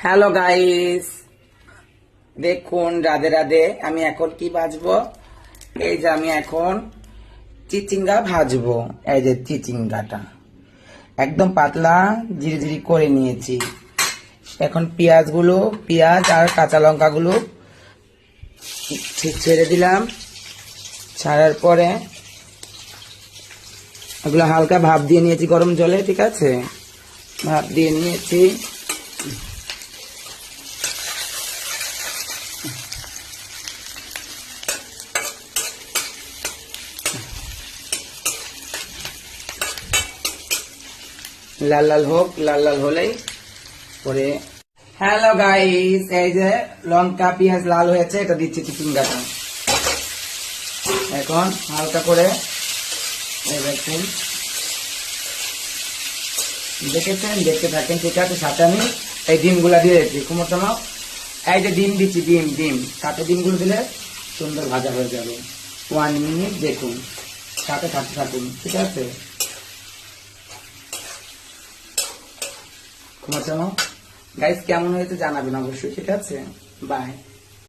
Hello guys, দেখুন রাধে রাধে। আমি এখন কি ভাজবো? এই যে আমি এখন চিচিঙ্গা ভাজবো। এই যে চিচিঙ্গাটা একদম পাতলা জিরি জিরি করে নিয়েছি। এখন পেঁয়াজ আর কাঁচা লঙ্কাগুলো ঠিক ছেড়ে দিলাম। ছাড়ার পরে এগুলো হালকা ভাপ দিয়ে নিয়েছি গরম জলে। ঠিক আছে, ভাপ দিয়ে নিয়েছি। লাল লাল হোক, লাল লাল হলেই পরে। হ্যালো গাইস, এই যে লঙ্কা পেঁয়াজ লাল হয়েছে, এটা দিচ্ছি চিচিঙ্গাটা। এখন হালকা করে দেখুন, দেখেছেন, দেখতে থাকেন। ঠিক আছে, সাথে আমি এই ডিমগুলা দিয়ে দিচ্ছি। কুমোরটানো এই যে ডিম দিচ্ছি, ডিম সাথে ডিমগুলো দিলে সুন্দর ভাজা হয়ে যাবে। 1 মিনিট দেখুন, সাথে থাকতে থাকুন। ঠিক আছে, কুমোরটানো গাইস কেমন হয়েছে জানাবেন অবশ্যই। ঠিক আছে, বাই।